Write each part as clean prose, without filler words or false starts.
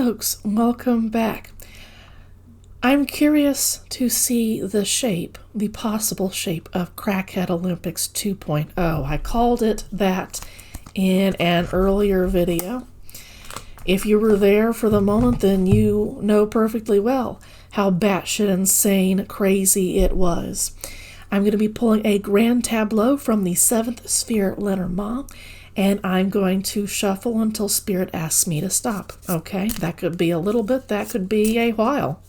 folks, welcome back. I'm curious to see the possible shape of Crackhead Olympics 2.0. I called it that in an earlier video. If you were there for the moment, then you know perfectly well how batshit insane crazy it was. I'm going to be pulling a grand tableau from the 7th sphere Lenormand, and I'm going to shuffle until Spirit asks me to stop. Okay, that could be a little bit, that could be a while.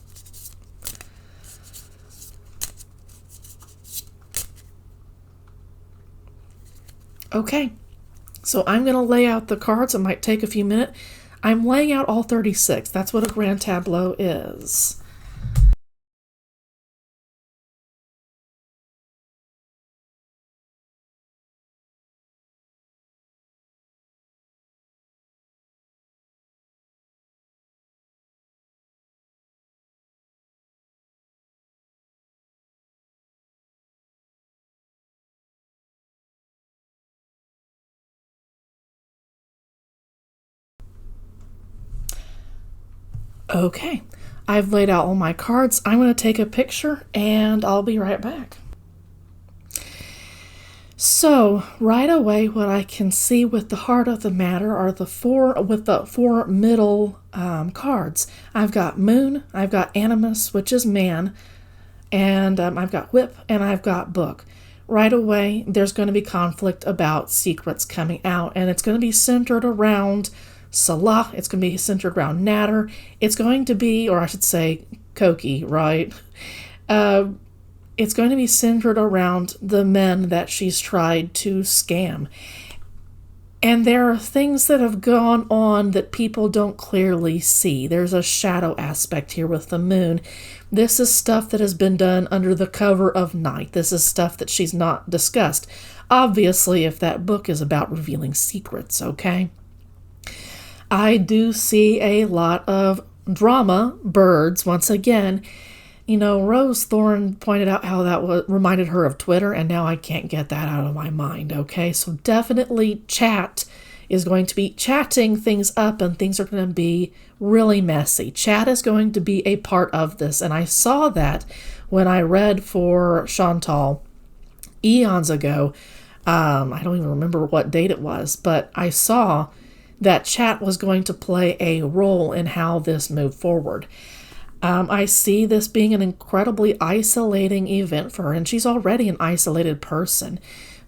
Okay, so I'm going to lay out the cards. It might take a few minutes. I'm laying out all 36. That's what a grand tableau is. Okay, I've laid out all my cards. I'm going to take a picture and I'll be right back. So, right away, what I can see with the heart of the matter are the four middle cards. I've got Moon, I've got Animus, which is man, and I've got Whip, and I've got Book. Right away, there's going to be conflict about secrets coming out, and it's going to be centered around Salah, it's going to be centered around Natter, it's going to be, or I should say, Koki, right? It's going to be centered around the men that she's tried to scam. And there are things that have gone on that people don't clearly see. There's a shadow aspect here with the Moon. This is stuff that has been done under the cover of night. This is stuff that she's not discussed. Obviously, if that book is about revealing secrets, okay? I do see a lot of drama, birds, once again. You know, Rose Thorne pointed out how that reminded her of Twitter, and now I can't get that out of my mind, okay? So definitely chat is going to be chatting things up, and things are going to be really messy. Chat is going to be a part of this, and I saw that when I read for Chantal eons ago. I don't even remember what date it was, but I saw that chat was going to play a role in how this moved forward. I see this being an incredibly isolating event for her, and she's already an isolated person,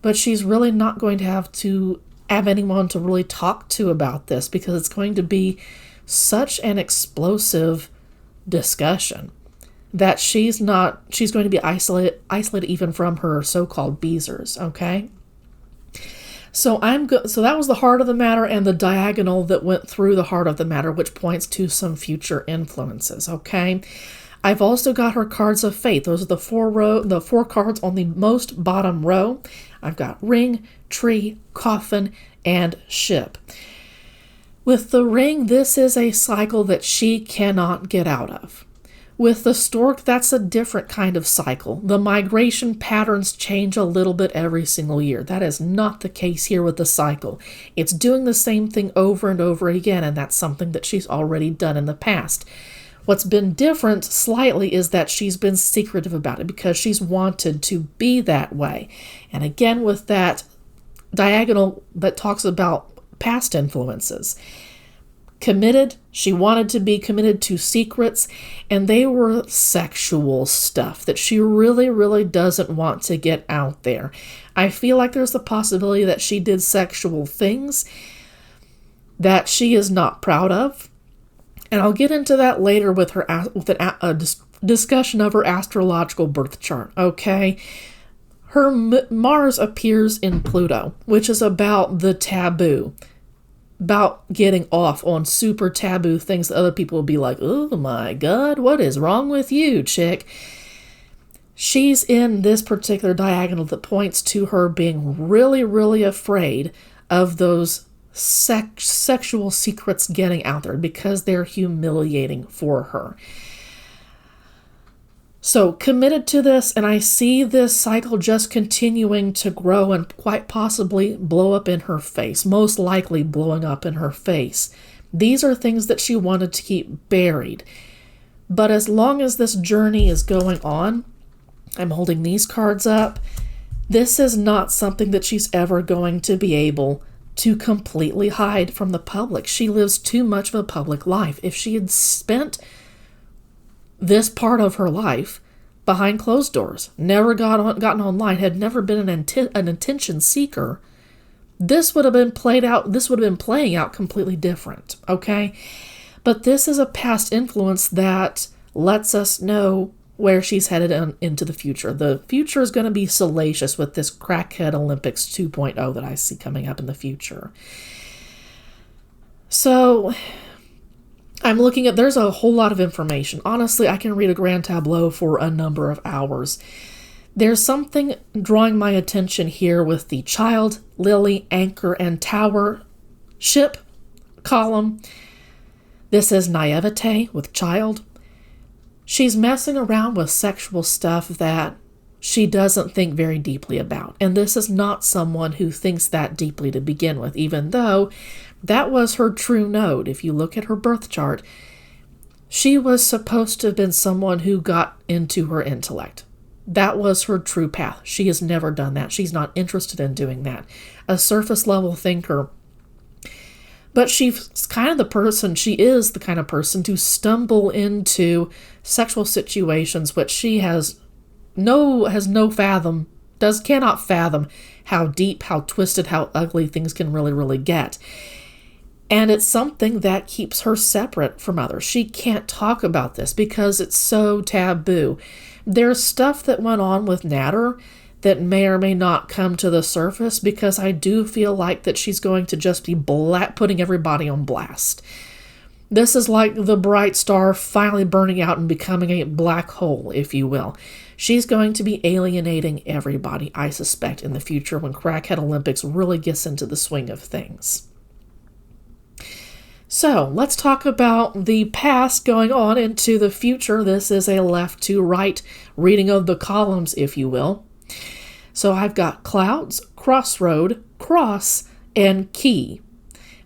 but she's really not going to have anyone to really talk to about this because it's going to be such an explosive discussion that she's going to be isolated even from her so-called beezers, okay? So so that was the heart of the matter and the diagonal that went through the heart of the matter, which points to some future influences, okay? I've also got her cards of fate. Those are the four cards on the most bottom row. I've got ring, tree, coffin, and ship. With the ring, this is a cycle that she cannot get out of. With the stork, that's a different kind of cycle. The migration patterns change a little bit every single year. That is not the case here with the cycle. It's doing the same thing over and over again, and that's something that she's already done in the past. What's been different slightly is that she's been secretive about it because she's wanted to be that way. And again, with that diagonal that talks about past influences. Committed, she wanted to be committed to secrets, and they were sexual stuff that she really, really doesn't want to get out there. I feel like there's the possibility that she did sexual things that she is not proud of, and I'll get into that later with a discussion of her astrological birth chart, okay? Her Mars appears in Pluto, which is about the taboo, about getting off on super taboo things that other people will be like, oh my God, what is wrong with you, chick? She's in this particular diagonal that points to her being really, really afraid of those sexual secrets getting out there because they're humiliating for her. So committed to this, and I see this cycle just continuing to grow and quite possibly blow up in her face, most likely blowing up in her face. These are things that she wanted to keep buried. But as long as this journey is going on, I'm holding these cards up, this is not something that she's ever going to be able to completely hide from the public. She lives too much of a public life. If she had spent this part of her life behind closed doors, never gotten online, had never been an attention seeker, this would have been playing out completely different, okay? But this is a past influence that lets us know where she's headed into the future. The future is going to be salacious with this Crackhead Olympics 2.0 that I see coming up in the future. So I'm looking at, there's a whole lot of information. Honestly, I can read a grand tableau for a number of hours. There's something drawing my attention here with the child, lily, anchor, and tower ship column. This is naivete with child. She's messing around with sexual stuff that she doesn't think very deeply about. And this is not someone who thinks that deeply to begin with, even though that was her true node. If you look at her birth chart, she was supposed to have been someone who got into her intellect. That was her true path. She has never done that. She's not interested in doing that. A surface level thinker. But she's kind of the person, she is the kind of person to stumble into sexual situations which she cannot fathom how deep, how twisted, how ugly things can really, really get. And it's something that keeps her separate from others. She can't talk about this because it's so taboo. There's stuff that went on with Natter that may or may not come to the surface, because I do feel like that she's going to just be putting everybody on blast. This is like the bright star finally burning out and becoming a black hole, if you will. She's going to be alienating everybody, I suspect, in the future when Crackhead Olympics really gets into the swing of things. So, let's talk about the past going on into the future. This is a left to right reading of the columns, if you will. So I've got clouds, crossroad, cross, and key.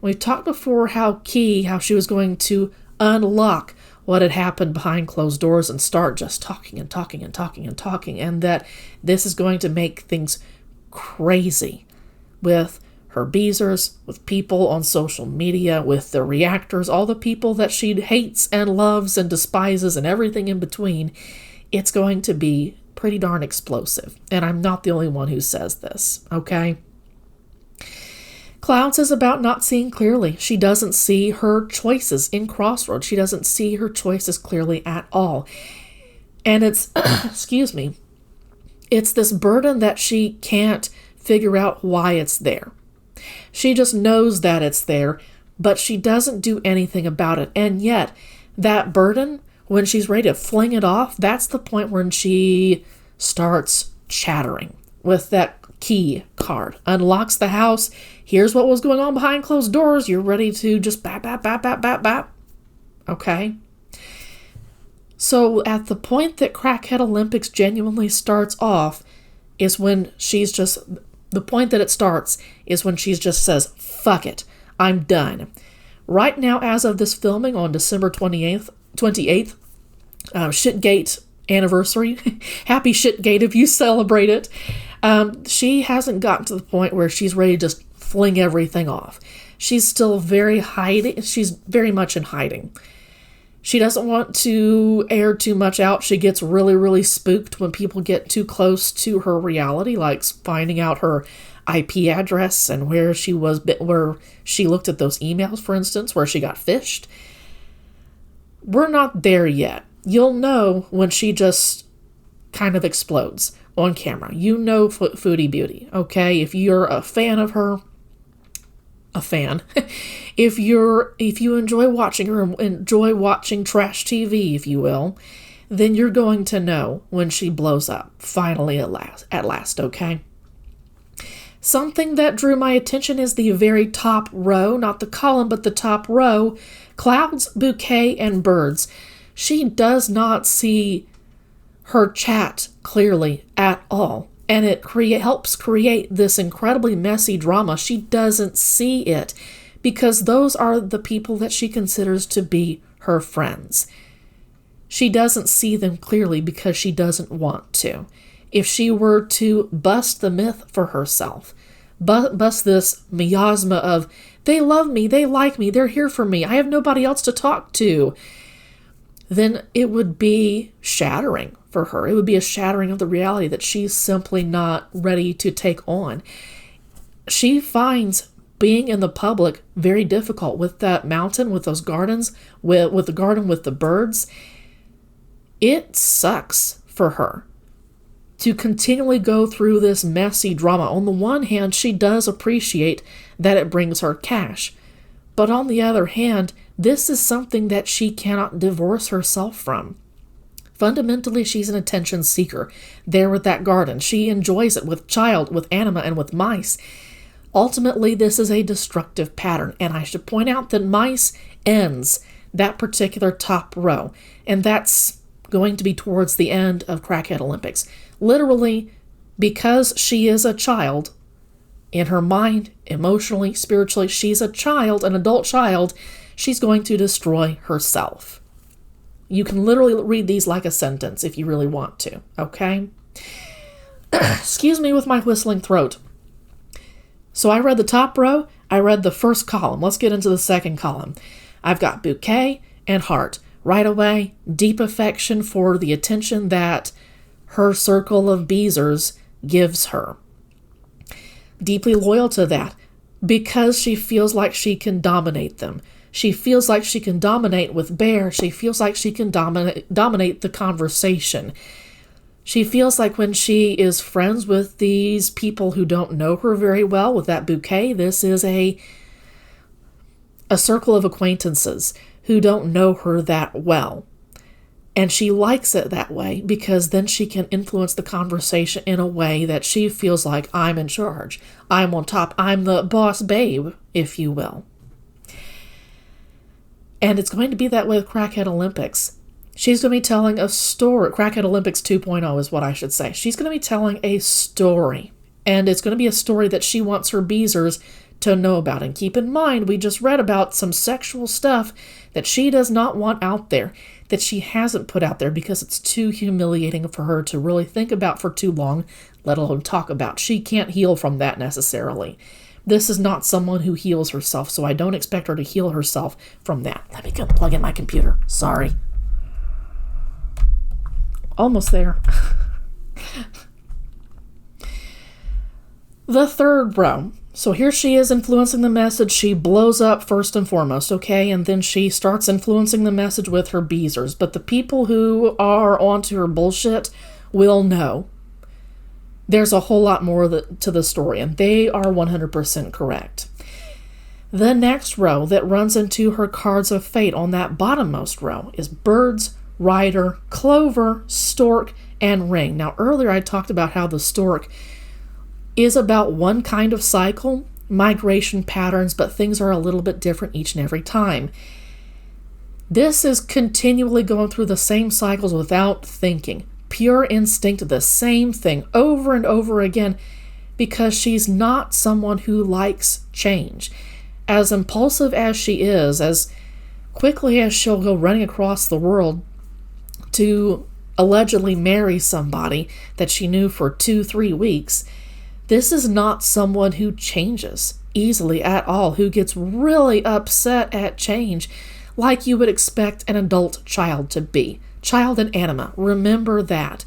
We've talked before how she was going to unlock what had happened behind closed doors and start just talking and talking and talking and talking, and that this is going to make things crazy with her beezers, with people on social media, with the reactors, all the people that she hates and loves and despises and everything in between. It's going to be pretty darn explosive. And I'm not the only one who says this, okay? Clouds is about not seeing clearly. She doesn't see her choices in Crossroads. She doesn't see her choices clearly at all. And it's, excuse me, it's this burden that she can't figure out why it's there. She just knows that it's there, but she doesn't do anything about it. And yet, that burden, when she's ready to fling it off, that's the point when she starts chattering with that key card. Unlocks the house. Here's what was going on behind closed doors. You're ready to just bap, bap, bap, bap, bap, bap. Okay? So at the point that Crackhead Olympics genuinely starts off is when she's just... The point that it starts is when she just says, fuck it, I'm done. Right now, as of this filming on December 28th, Shitgate anniversary. Happy Shitgate if you celebrate it. She hasn't gotten to the point where she's ready to just fling everything off. She's still very hiding. She's very much in hiding. She doesn't want to air too much out. She gets really, really spooked when people get too close to her reality, like finding out her IP address and where she was, where she looked at those emails, for instance, where she got phished. We're not there yet. You'll know when she just kind of explodes on camera. You know Foodie Beauty, okay? If you're a fan of her, if you enjoy watching her, enjoy watching trash TV, if you will, then you're going to know when she blows up, finally at last, okay? Something that drew my attention is the very top row, not the column, but the top row, clouds, bouquet, and birds. She does not see her chat clearly at all. And it helps create this incredibly messy drama. She doesn't see it because those are the people that she considers to be her friends. She doesn't see them clearly because she doesn't want to. If she were to bust the myth for herself, bust this miasma of, they love me, they like me, they're here for me, I have nobody else to talk to, then it would be shattering for her. It would be a shattering of the reality that she's simply not ready to take on. She finds being in the public very difficult with that mountain, with those gardens, with the garden, with the birds. It sucks for her to continually go through this messy drama. On the one hand, she does appreciate that it brings her cash. But on the other hand, this is something that she cannot divorce herself from. Fundamentally, she's an attention seeker. There with that garden, she enjoys it with child, with anima, and with mice. Ultimately, this is a destructive pattern, and I should point out that mice ends that particular top row, and that's going to be towards the end of Crackhead Olympics. Literally, because she is a child, in her mind, emotionally, spiritually, she's a child, an adult child, she's going to destroy herself. You can literally read these like a sentence if you really want to, okay? Excuse me with my whistling throat. So I read the top row, I read the first column. Let's get into the second column. I've got bouquet and heart. Right away, deep affection for the attention that her circle of beezers gives her. Deeply loyal to that because she feels like she can dominate them. She feels like she can dominate with Bear. She feels like she can dominate the conversation. She feels like when she is friends with these people who don't know her very well, with that bouquet, this is a circle of acquaintances who don't know her that well. And she likes it that way because then she can influence the conversation in a way that she feels like, I'm in charge. I'm on top. I'm the boss babe, if you will. And it's going to be that way with Crackhead Olympics. She's going to be telling a story. Crackhead Olympics 2.0 is what I should say. She's going to be telling a story. And it's going to be a story that she wants her beezers to know about. And keep in mind, we just read about some sexual stuff that she does not want out there, that she hasn't put out there because it's too humiliating for her to really think about for too long, let alone talk about. She can't heal from that necessarily. This is not someone who heals herself, so I don't expect her to heal herself from that. Let me go plug in my computer. Sorry. Almost there. The third row. So here she is influencing the message. She blows up first and foremost, okay? And then she starts influencing the message with her beezers. But the people who are onto her bullshit will know. There's a whole lot more to the story, and they are 100% correct. The next row that runs into her cards of fate on that bottommost row is birds, rider, clover, stork, and ring. Now, earlier I talked about how the stork is about one kind of cycle, migration patterns, but things are a little bit different each and every time. This is continually going through the same cycles without thinking. Pure instinct, the same thing over and over again, because she's not someone who likes change. As impulsive as she is, as quickly as she'll go running across the world to allegedly marry somebody that she knew for 2-3 weeks, this is not someone who changes easily at all, who gets really upset at change like you would expect an adult child to be. Child and anima, remember that.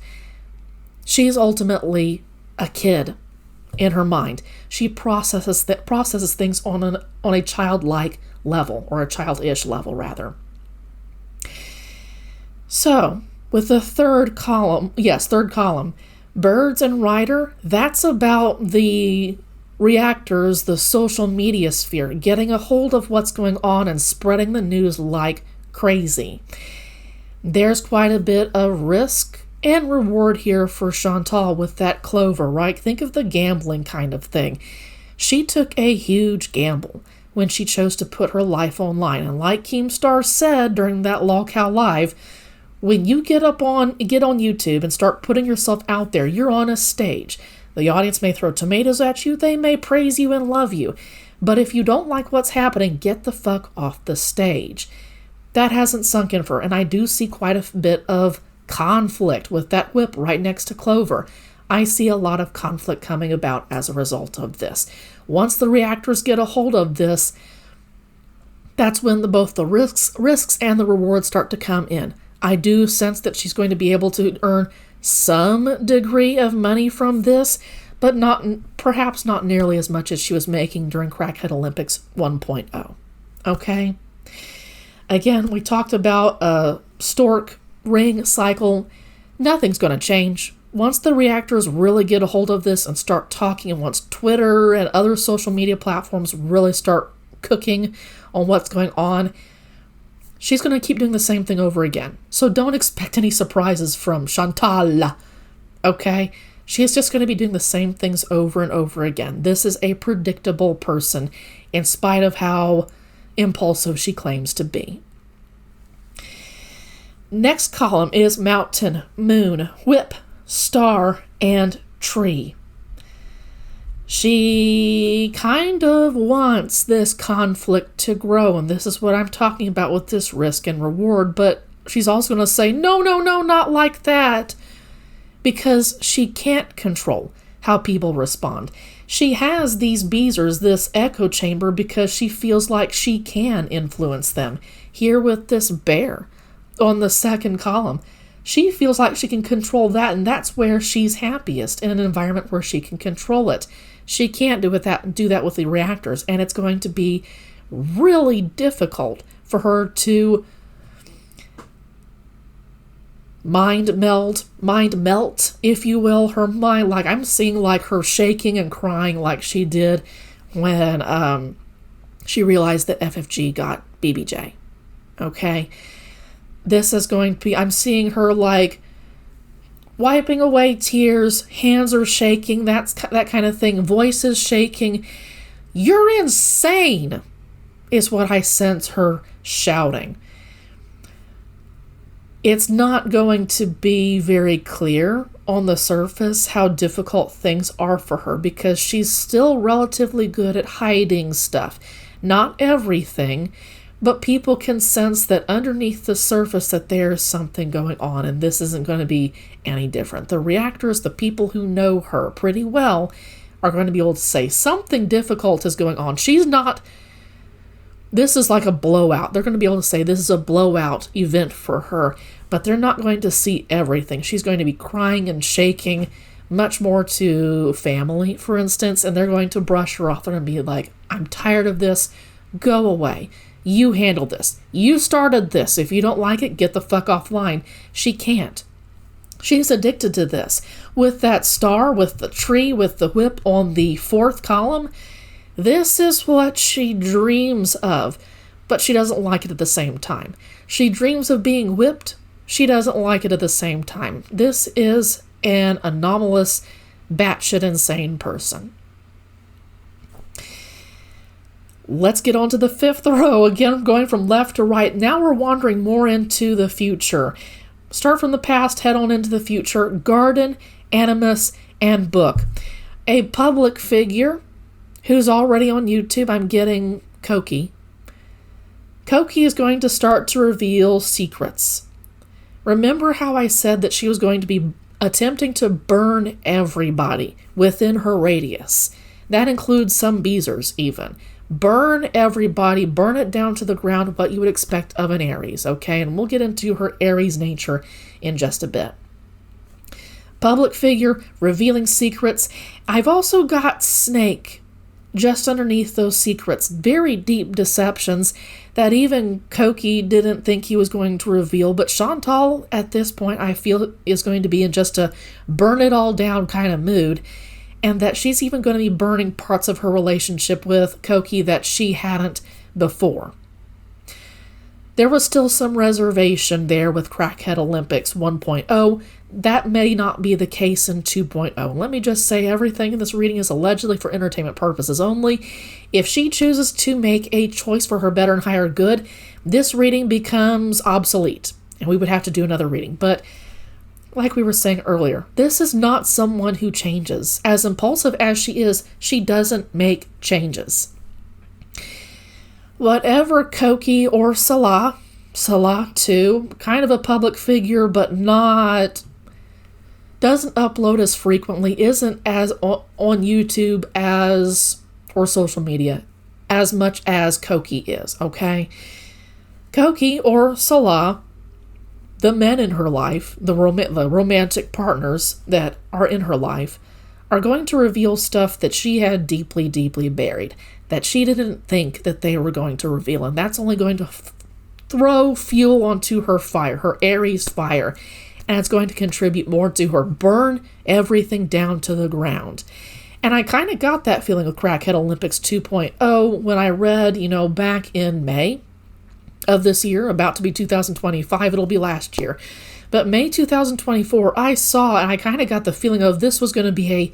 She's ultimately a kid in her mind. She processes things on a childlike level, or a childish level, rather. So, with the third column, birds and rider, that's about the reactors, the social media sphere, getting a hold of what's going on and spreading the news like crazy. There's quite a bit of risk and reward here for Chantal with that clover, right? Think of the gambling kind of thing. She took a huge gamble when she chose to put her life online. And like Keemstar said during that LolCow Live, when you get on YouTube and start putting yourself out there, you're on a stage. The audience may throw tomatoes at you, they may praise you and love you. But if you don't like what's happening, get the fuck off the stage. That hasn't sunk in for her, and I do see quite a bit of conflict with that whip right next to Clover. I see a lot of conflict coming about as a result of this. Once the reactors get a hold of this, that's when both the risks and the rewards start to come in. I do sense that she's going to be able to earn some degree of money from this, but perhaps not nearly as much as she was making during Crackhead Olympics 1.0. Okay? Again, we talked about a stork ring cycle. Nothing's going to change. Once the reactors really get a hold of this and start talking, and once Twitter and other social media platforms really start cooking on what's going on, she's going to keep doing the same thing over again. So don't expect any surprises from Chantal. Okay? She's just going to be doing the same things over and over again. This is a predictable person, in spite of how impulsive she claims to be. Next column is mountain, moon, whip, star, and tree. She kind of wants this conflict to grow, and this is what I'm talking about with this risk and reward, but she's also going to say, no, not like that, because she can't control how people respond. She has these beezers, this echo chamber, because she feels like she can influence them. Here with this bear on the second column, she feels like she can control that, and that's where she's happiest, in an environment where she can control it. She can't do that with the reactors, and it's going to be really difficult for her to mind melt, if you will, her mind. Like, I'm seeing like her shaking and crying like she did when she realized that FFG got BBJ. Okay? This is going to be, I'm seeing her like wiping away tears, hands are shaking, that kind of thing, voices shaking. You're insane, is what I sense her shouting. It's not going to be very clear on the surface how difficult things are for her, because she's still relatively good at hiding stuff. Not everything, but people can sense that underneath the surface that there's something going on, and this isn't going to be any different. The reactors, the people who know her pretty well, are going to be able to say something difficult is going on. This is like a blowout. They're going to be able to say this is a blowout event for her, but they're not going to see everything. She's going to be crying and shaking, much more to family, for instance, and they're going to brush her off. They're going to be like, I'm tired of this. Go away. You handle this. You started this. If you don't like it, get the fuck offline. She can't. She's addicted to this. With that star, with the tree, with the whip on the fourth column, this is what she dreams of, but she doesn't like it at the same time. She dreams of being whipped. She doesn't like it at the same time. This is an anomalous, batshit insane person. Let's get on to the fifth row. Again, going from left to right. Now we're wandering more into the future. Start from the past, head on into the future. Garden, animus, and book. A public figure who's already on YouTube. I'm getting Koki. Koki is going to start to reveal secrets. Remember how I said that she was going to be attempting to burn everybody within her radius? That includes some beezers even. Burn everybody, burn it down to the ground, what you would expect of an Aries, okay? And we'll get into her Aries nature in just a bit. Public figure, revealing secrets. I've also got Snake just underneath those secrets. Very deep deceptions that even Koki didn't think he was going to reveal, but Chantal, at this point, I feel is going to be in just a burn it all down kind of mood. And that she's even going to be burning parts of her relationship with Koki that she hadn't before. There was still some reservation there with Crackhead Olympics 1.0. That may not be the case in 2.0. Let me just say, everything in this reading is allegedly for entertainment purposes only. If she chooses to make a choice for her better and higher good, this reading becomes obsolete, and we would have to do another reading. But like we were saying earlier, this is not someone who changes. As impulsive as she is, she doesn't make changes. Whatever Koki or Salah too, kind of a public figure, but doesn't upload as frequently, isn't as on YouTube as, or social media, as much as Koki is, okay? Koki or Salah, the men in her life, the romantic partners that are in her life, are going to reveal stuff that she had deeply, deeply buried, that she didn't think that they were going to reveal, and that's only going to throw fuel onto her fire, her Aries fire, and it's going to contribute more to her burn everything down to the ground. And I kind of got that feeling with Crackhead Olympics 2.0 when I read, back in May of this year, about to be 2025, it'll be last year. But May 2024, I saw, and I kind of got the feeling of this was going to be a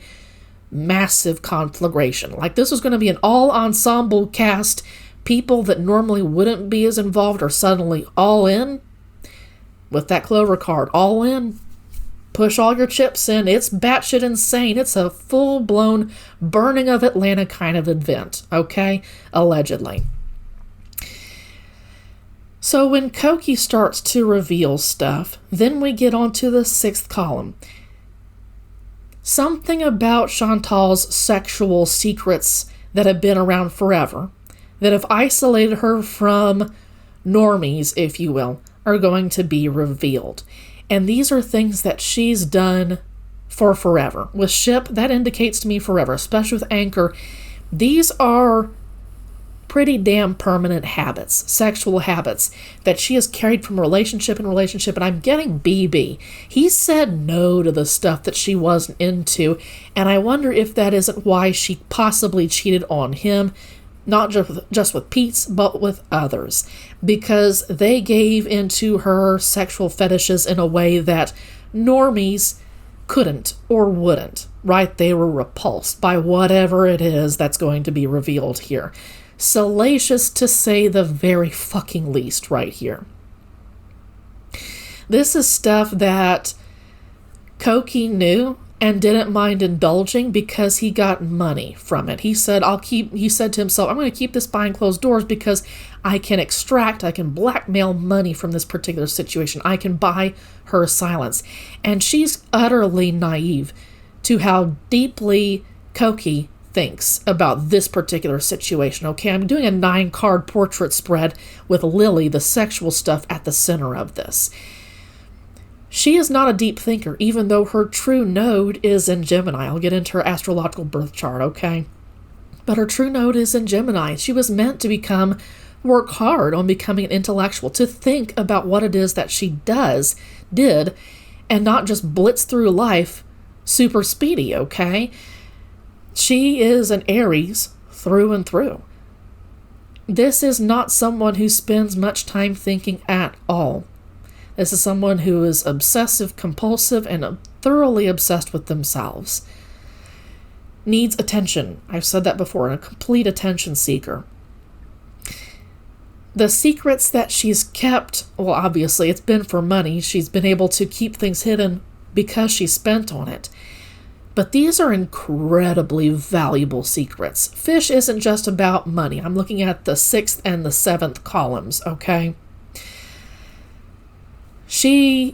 massive conflagration. Like this was going to be an all-ensemble cast. People that normally wouldn't be as involved are suddenly all in. With that Clover card, all in. Push all your chips in. It's batshit insane. It's a full-blown burning of Atlanta kind of event, okay? Allegedly. So when Koki starts to reveal stuff, then we get onto the 6th column. Something about Chantal's sexual secrets that have been around forever, that have isolated her from normies, if you will, are going to be revealed. And these are things that she's done for forever. With Ship, that indicates to me forever, especially with Anchor. These are pretty damn permanent habits, sexual habits, that she has carried from relationship and relationship. And I'm getting BB. He said no to the stuff that she wasn't into. And I wonder if that isn't why she possibly cheated on him, not just with Pete's, but with others, because they gave into her sexual fetishes in a way that normies couldn't or wouldn't, right? They were repulsed by whatever it is that's going to be revealed here. Salacious to say the very fucking least right here. This is stuff that Koki knew and didn't mind indulging because he got money from it. He said to himself, I'm going to keep this behind closed doors because I can blackmail money from this particular situation. I can buy her silence. And she's utterly naive to how deeply Koki thinks about this particular situation. Okay, I'm doing a 9-card portrait spread with Lily, the sexual stuff, at the center of this. She is not a deep thinker, even though her true node is in Gemini. I'll get into her astrological birth chart, okay? But her true node is in Gemini. She was meant to work hard on becoming an intellectual, to think about what it is that she did, and not just blitz through life super speedy, okay? She is an Aries through and through. This is not someone who spends much time thinking at all. This is someone who is obsessive, compulsive, and thoroughly obsessed with themselves. Needs attention. I've said that before, a complete attention seeker. The secrets that she's kept, well, obviously, it's been for money. She's been able to keep things hidden because she spent on it. But these are incredibly valuable secrets. Fish isn't just about money. I'm looking at the 6th and the 7th columns, okay?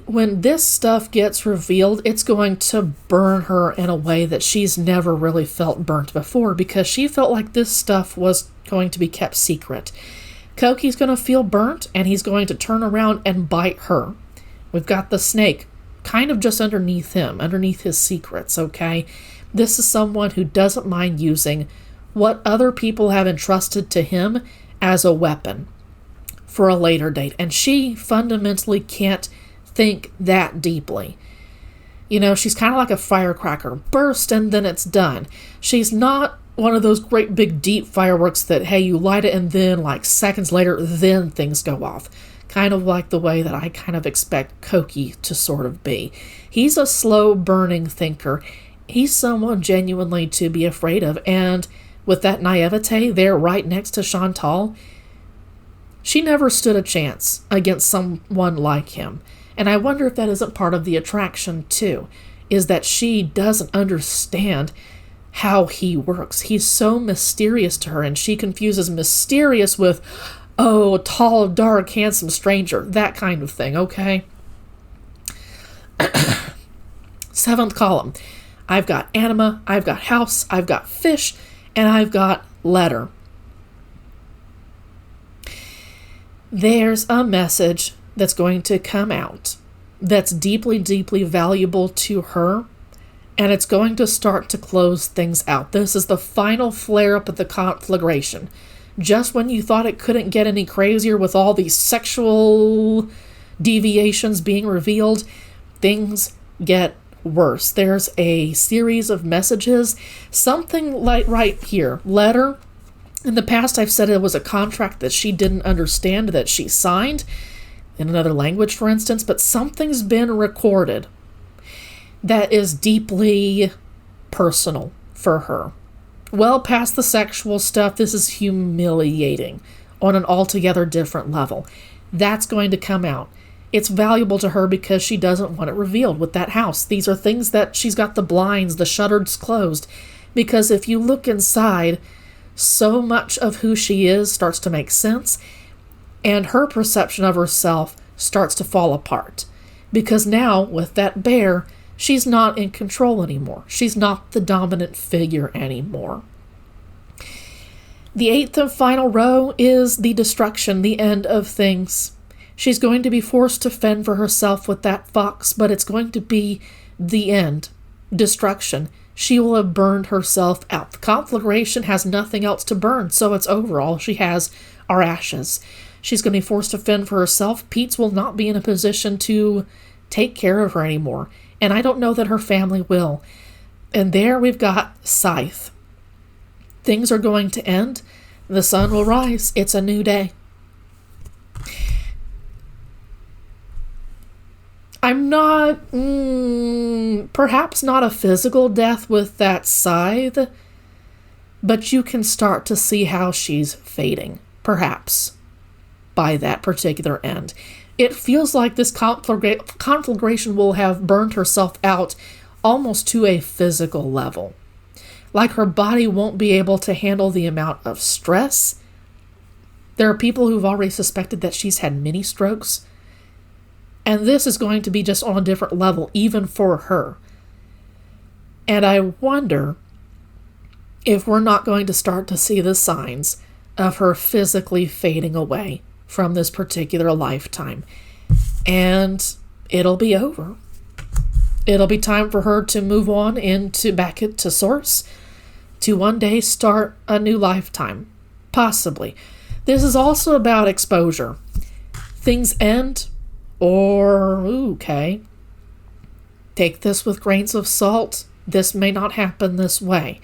When this stuff gets revealed, it's going to burn her in a way that she's never really felt burnt before, because she felt like this stuff was going to be kept secret. Koki's going to feel burnt, and he's going to turn around and bite her. We've got the snake kind of just underneath him, underneath his secrets, okay? This is someone who doesn't mind using what other people have entrusted to him as a weapon for a later date. And she fundamentally can't think that deeply. She's kind of like a firecracker. Burst and then it's done. She's not one of those great big deep fireworks that, hey, you light it and then like seconds later, then things go off. Kind of like the way that I kind of expect Koki to sort of be. He's a slow burning thinker. He's someone genuinely to be afraid of. And with that naivete there right next to Chantal, she never stood a chance against someone like him. And I wonder if that isn't part of the attraction too, is that she doesn't understand how he works. He's so mysterious to her, and she confuses mysterious with, oh, tall, dark, handsome stranger, that kind of thing, okay? Seventh column. I've got anima, I've got house, I've got fish, and I've got letter. There's a message that's going to come out that's deeply, deeply valuable to her, and it's going to start to close things out. This is the final flare-up of the conflagration. Just when you thought it couldn't get any crazier with all these sexual deviations being revealed, things get worse. There's a series of messages, something like right here, letter. In the past, I've said it was a contract that she didn't understand that she signed in another language, for instance, but something's been recorded that is deeply personal for her. Well past the sexual stuff, this is humiliating on an altogether different level. That's going to come out. It's valuable to her because she doesn't want it revealed with that house. These are things that she's got the blinds, the shutters closed, because if you look inside, so much of who she is starts to make sense, and her perception of herself starts to fall apart. Because now, with that bear, she's not in control anymore. She's not the dominant figure anymore. The eighth and final row is the destruction, the end of things. She's going to be forced to fend for herself with that fox, but it's going to be the end. Destruction. She will have burned herself out. The conflagration has nothing else to burn, so it's over. All she has are ashes. She's going to be forced to fend for herself. Pete's will not be in a position to take care of her anymore, and I don't know that her family will. And there we've got Scythe. Things are going to end. The sun will rise. It's a new day. I'm not, perhaps not a physical death with that scythe, but you can start to see how she's fading, perhaps, by that particular end. It feels like this conflagration will have burned herself out almost to a physical level. Like her body won't be able to handle the amount of stress. There are people who've already suspected that she's had mini strokes. And this is going to be just on a different level, even for her. And I wonder if we're not going to start to see the signs of her physically fading away from this particular lifetime. And it'll be over. It'll be time for her to move on back to source, to one day start a new lifetime. Possibly. This is also about exposure. Things end. Or, okay, take this with grains of salt. This may not happen this way.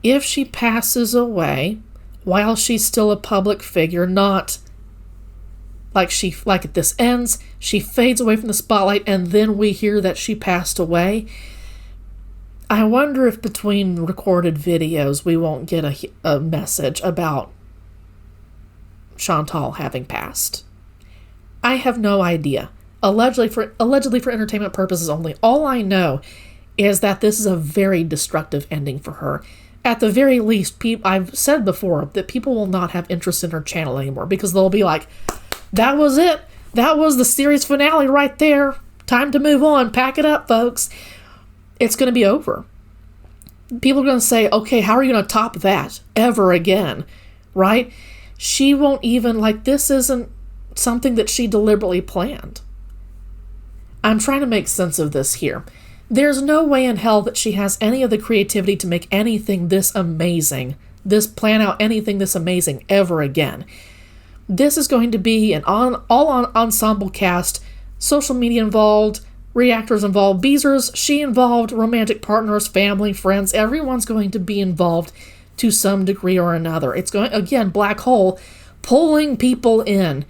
If she passes away while she's still a public figure, not like this ends, she fades away from the spotlight, and then we hear that she passed away. I wonder if between recorded videos we won't get a message about Chantal having passed. I have no idea. Allegedly for entertainment purposes only. All I know is that this is a very destructive ending for her. At the very least, I've said before that people will not have interest in her channel anymore because they'll be like, that was it. That was the series finale right there. Time to move on. Pack it up, folks. It's going to be over. People are going to say, okay, how are you going to top that ever again? Right? She won't even, this isn't something that she deliberately planned. I'm trying to make sense of this here. There's no way in hell that she has any of the creativity to make anything this amazing, plan out anything this amazing ever again. This is going to be an all ensemble cast, social media involved, reactors involved, Beezers, she involved, romantic partners, family, friends, everyone's going to be involved to some degree or another. It's going, again, black hole, pulling people in.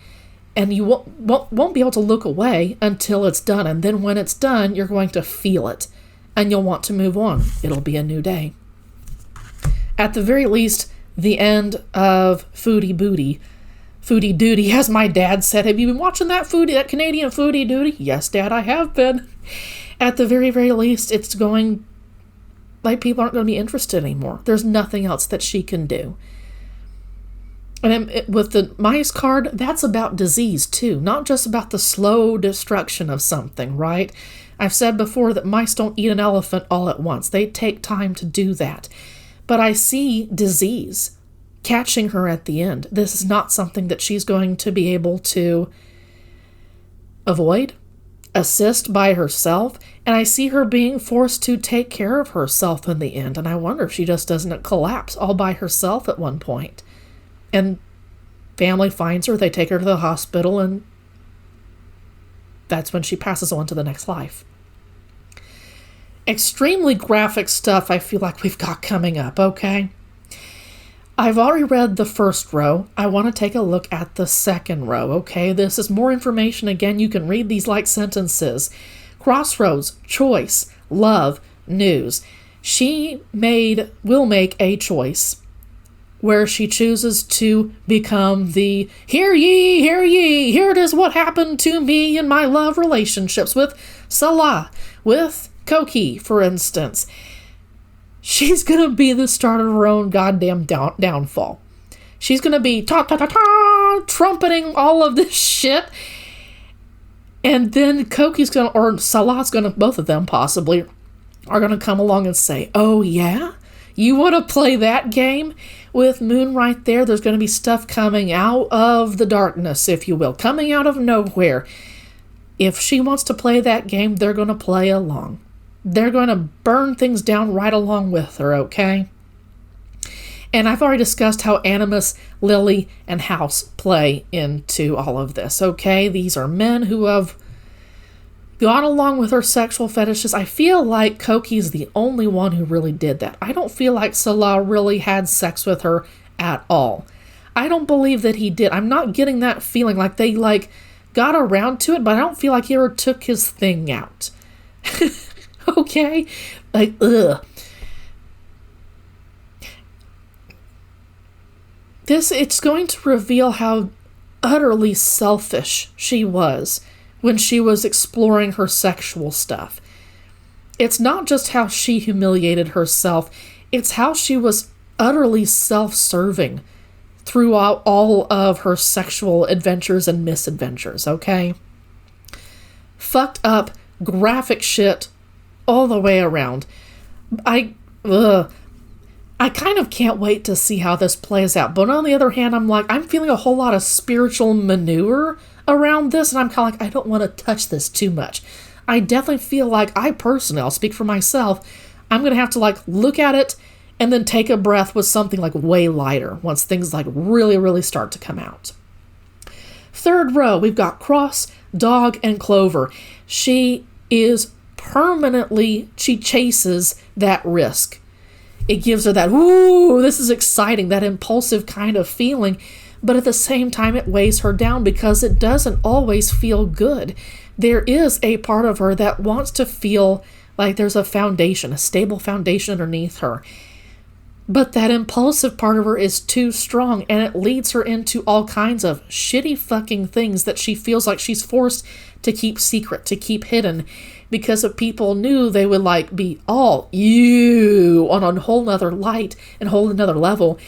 And you won't be able to look away until it's done. And then when it's done, you're going to feel it. And you'll want to move on. It'll be a new day. At the very least, the end of Foodie Duty, as my dad said. Have you been watching that Canadian Foodie Duty? Yes, Dad, I have been. At the very, very least, it's going like people aren't going to be interested anymore. There's nothing else that she can do. And with the mice card, that's about disease too, not just about the slow destruction of something, right? I've said before that mice don't eat an elephant all at once. They take time to do that. But I see disease catching her at the end. This is not something that she's going to be able to avoid, assist by herself. And I see her being forced to take care of herself in the end. And I wonder if she just doesn't collapse all by herself at one point. And family finds her, they take her to the hospital, and that's when she passes on to the next life. Extremely graphic stuff I feel like we've got coming up, okay? I've already read the first row. I want to take a look at the second row, okay? This is more information. Again, you can read these like sentences. Crossroads, choice, love, news. She will make a choice where she chooses to become the hear ye, here it is what happened to me in my love relationships with Salah, with Koki, for instance. She's going to be the start of her own goddamn downfall. She's going to be trumpeting all of this shit. And then Koki's going to, or Salah's going to, both of them possibly, are going to come along and say, oh yeah? You want to play that game? With Moon right there, there's going to be stuff coming out of the darkness, if you will, coming out of nowhere. If she wants to play that game, they're going to play along. They're going to burn things down right along with her, okay? And I've already discussed how Animus, Lily, and House play into all of this, okay? These are men who have gone along with her sexual fetishes. I feel like Koki's the only one who really did that. I don't feel like Salah really had sex with her at all. I don't believe that he did. I'm not getting that feeling like they got around to it, but I don't feel like he ever took his thing out. Okay? Ugh. It's going to reveal how utterly selfish she was when she was exploring her sexual stuff. It's not just how she humiliated herself, it's how she was utterly self-serving throughout all of her sexual adventures and misadventures, okay? Fucked up, graphic shit all the way around. I kind of can't wait to see how this plays out. But on the other hand, I'm feeling a whole lot of spiritual manure around this, and I'm kind of like, I don't want to touch this too much. I definitely feel like I'll speak for myself, I'm going to have to look at it and then take a breath with something way lighter once things really, really start to come out. Third row, we've got Cross, Dog, and Clover. She chases that risk. It gives her that, ooh, this is exciting, that impulsive kind of feeling. But at the same time, it weighs her down because it doesn't always feel good. There is a part of her that wants to feel like there's a foundation, a stable foundation underneath her. But that impulsive part of her is too strong, and it leads her into all kinds of shitty fucking things that she feels like she's forced to keep secret, to keep hidden. Because if people knew, they would be all ew on a whole nother light and whole another level.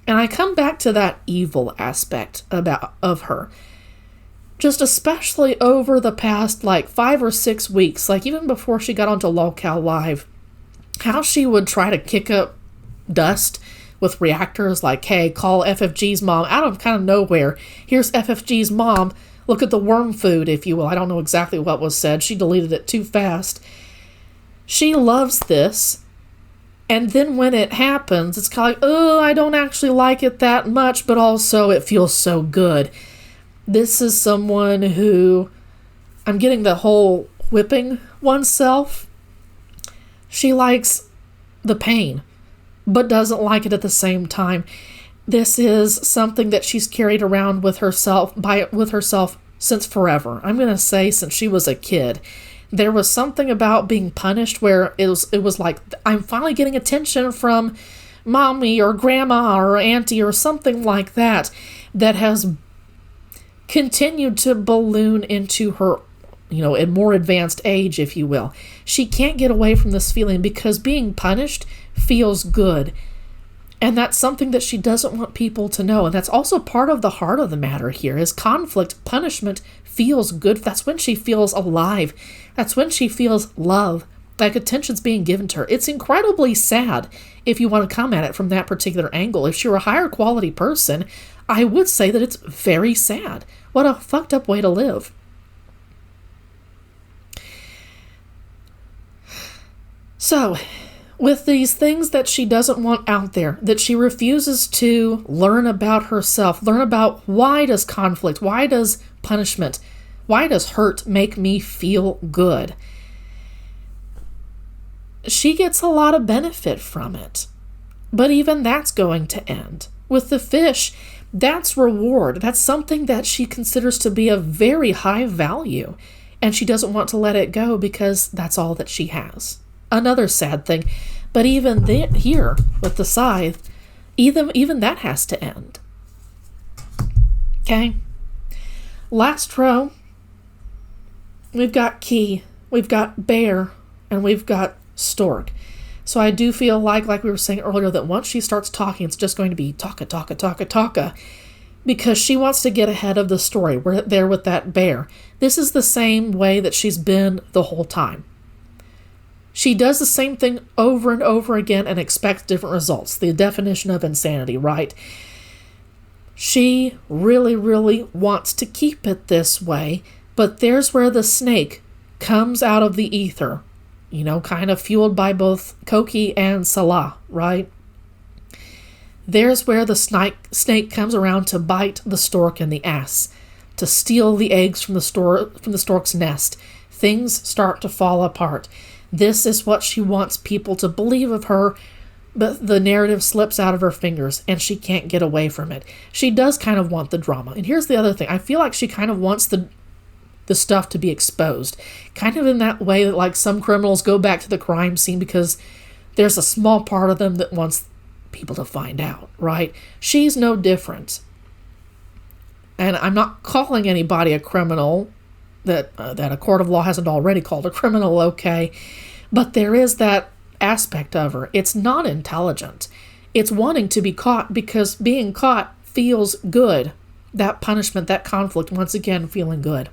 And I come back to that evil aspect of her. Just especially over the past 5 or 6 weeks, even before she got onto LOLCal Live, how she would try to kick up dust with reactors hey, call FFG's mom out of kind of nowhere. Here's FFG's mom. Look at the worm food, if you will. I don't know exactly what was said. She deleted it too fast. She loves this. And then when it happens, it's kind of oh, I don't actually like it that much, but also it feels so good. This is someone who, I'm getting the whole whipping oneself. She likes the pain, but doesn't like it at the same time. This is something that she's carried around with herself since forever. I'm going to say since she was a kid. There was something about being punished where it was like, I'm finally getting attention from mommy or grandma or auntie or something like that has continued to balloon into her, a more advanced age, if you will. She can't get away from this feeling because being punished feels good. And that's something that she doesn't want people to know. And that's also part of the heart of the matter here is conflict. Punishment feels good. That's when she feels alive. That's when she feels love, like attention's being given to her. It's incredibly sad if you want to come at it from that particular angle. If you're a higher quality person, I would say that it's very sad. What a fucked up way to live. So, with these things that she doesn't want out there, that she refuses to learn about herself, learn about why does conflict, why does punishment, why does hurt make me feel good? She gets a lot of benefit from it. But even that's going to end. With the fish, that's reward. That's something that she considers to be of very high value. And she doesn't want to let it go because that's all that she has. Another sad thing. But even here, with the scythe, even that has to end. Okay? Last row, we've got key, we've got bear, and we've got stork. So I do feel like we were saying earlier, that once she starts talking, it's just going to be talka, because she wants to get ahead of the story. We're there with that bear. This is the same way that she's been the whole time. She does the same thing over and over again and expects different results. The definition of insanity, right? She really, really wants to keep it this way, but there's where the snake comes out of the ether. Kind of fueled by both Koki and Salah, right? There's where the snake comes around to bite the stork in the ass, to steal the eggs from the stork's nest. Things start to fall apart. This is what she wants people to believe of her, but the narrative slips out of her fingers and she can't get away from it. She does kind of want the drama. And here's the other thing. I feel like she kind of wants the stuff to be exposed. Kind of in that way that like some criminals go back to the crime scene because there's a small part of them that wants people to find out, right? She's no different. And I'm not calling anybody a criminal that a court of law hasn't already called a criminal, okay? But there is that aspect of her. It's not intelligent. It's wanting to be caught because being caught feels good. That punishment, that conflict, once again, feeling good.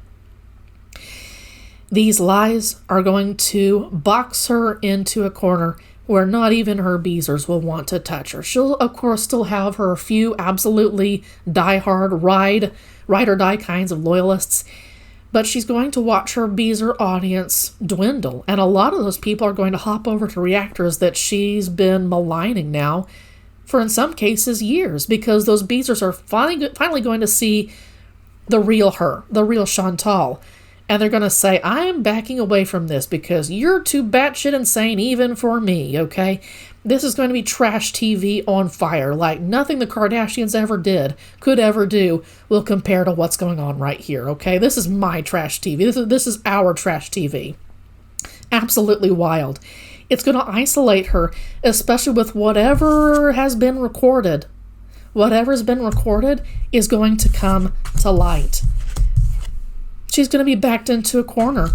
These lies are going to box her into a corner where not even her beezers will want to touch her. She'll, of course, still have her few absolutely die-hard, ride or die kinds of loyalists, but she's going to watch her beezer audience dwindle, and a lot of those people are going to hop over to reactors that she's been maligning now for, in some cases, years, because those beezers are finally going to see the real her, the real Chantal. And they're going to say, I am backing away from this because you're too batshit insane even for me, okay? This is going to be trash TV on fire. Like nothing the Kardashians could ever do will compare to what's going on right here, okay? This is my trash TV. This is our trash TV. Absolutely wild. It's going to isolate her, especially with whatever has been recorded. Whatever's been recorded is going to come to light. She's going to be backed into a corner.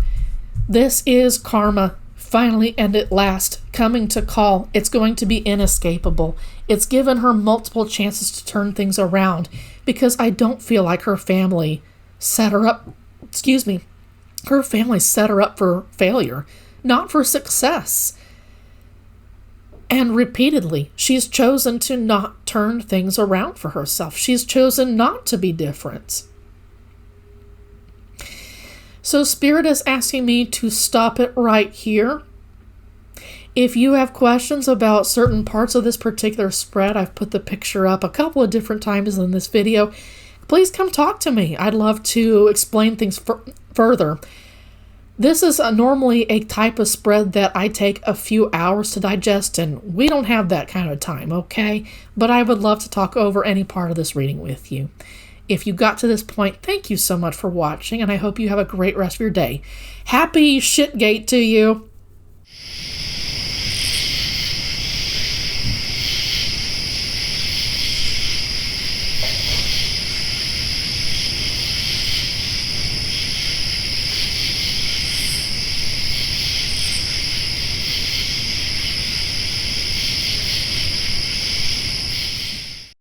This is karma, finally and at last, coming to call. It's going to be inescapable. It's given her multiple chances to turn things around because I don't feel like her family set her up. Her family set her up for failure, not for success. And repeatedly, she's chosen to not turn things around for herself. She's chosen not to be different. So Spirit is asking me to stop it right here. If you have questions about certain parts of this particular spread, I've put the picture up a couple of different times in this video. Please come talk to me. I'd love to explain things further. This is normally a type of spread that I take a few hours to digest, and we don't have that kind of time, okay? But I would love to talk over any part of this reading with you. If you got to this point, thank you so much for watching, and I hope you have a great rest of your day. Happy Shitgate to you!